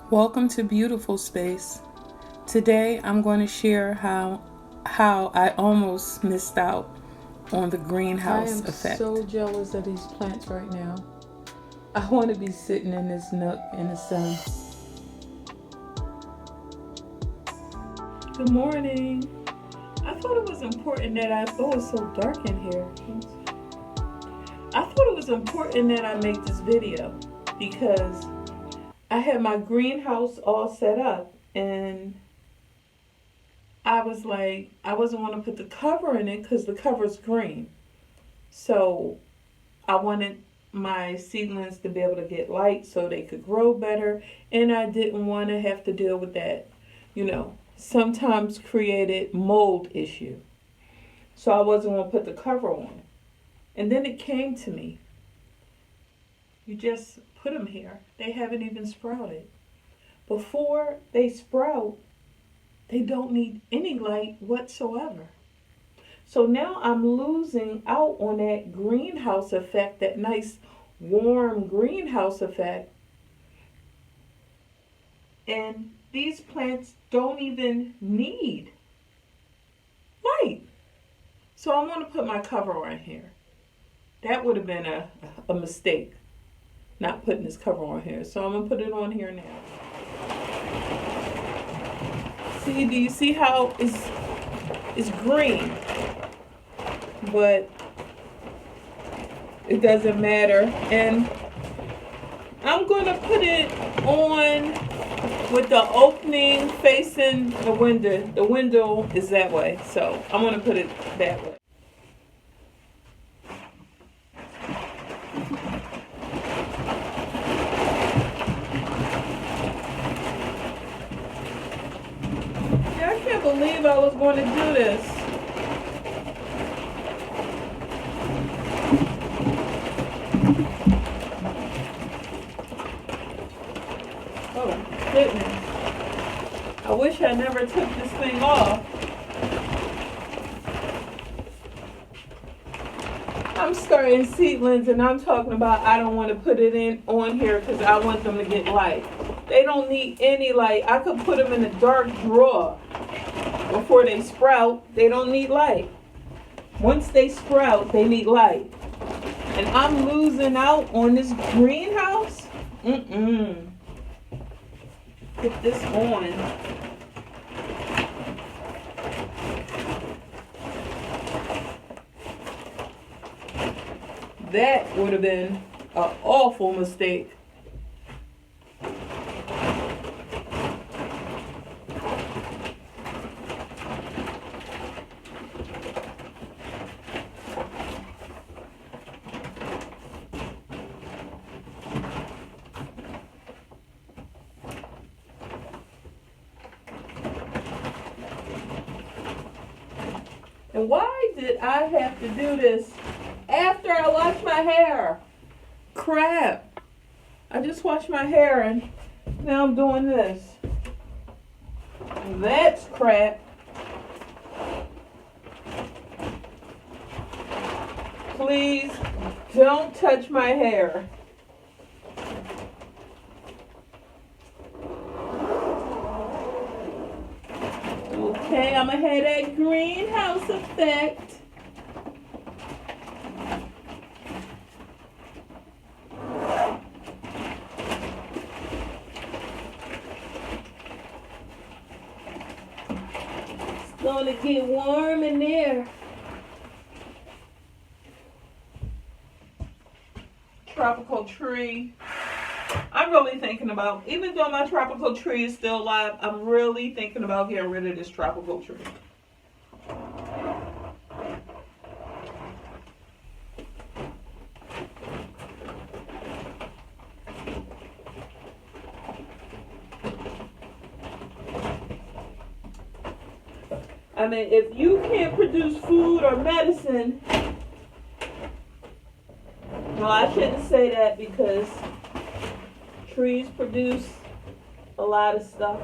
Welcome to Beautiful Space. Today I'm going to share how I almost missed out on the greenhouse effect. I am so jealous of these plants right now. I want to be sitting in this nook in the sun. Good morning. I thought it was important that it's so dark in here. I thought it was important that I make this video because I had my greenhouse all set up and I was like, I wasn't want to put the cover in it because the cover's green. So I wanted my seedlings to be able to get light so they could grow better. And I didn't want to have to deal with that, sometimes created mold issue. So I wasn't going to put the cover on. And then it came to me. You just put them here. They haven't even sprouted. Before they sprout, they don't need any light whatsoever. So now I'm losing out on that greenhouse effect, that nice warm greenhouse effect. And these plants don't even need light. So I want to put my cover on here. That would have been a mistake, not putting this cover on here. So I'm going to put it on here now. See, do you see how it's green? But it doesn't matter. And I'm going to put it on with the opening facing the window. The window is that way, so I'm going to put it that way. Yeah, I can't believe I was going to do this. Oh, goodness. I wish I never took this thing off. I'm starting seedlings and I'm talking about I don't want to put it on here because I want them to get light. They don't need any light. I could put them in a dark drawer before they sprout. They don't need light. Once they sprout, they need light. And I'm losing out on this greenhouse? Put this on. That would have been an awful mistake. And why did I have to do this after I washed my hair? Crap. I just washed my hair and now I'm doing this. That's crap. Please don't touch my hair. Okay, I'm gonna have that greenhouse effect. It's gonna get warm in there. Tropical tree. I'm really thinking about, even though my tropical tree is still alive, I'm really thinking about getting rid of this tropical tree. I mean, if you can't produce food or medicine, no, I shouldn't say that because trees produce a lot of stuff.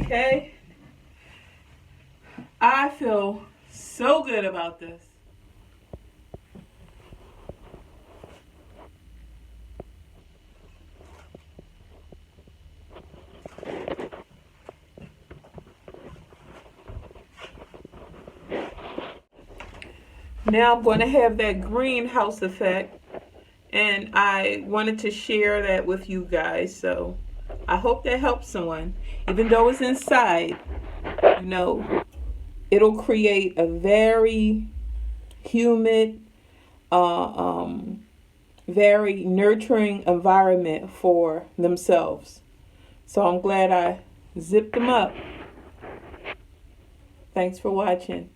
Okay. I feel so good about this. Now I'm going to have that greenhouse effect, and I wanted to share that with you guys. So I hope that helps someone. Even though it's inside, you know, it'll create a very humid, uh, um, very nurturing environment for themselves. So I'm glad I zipped them up. Thanks for watching.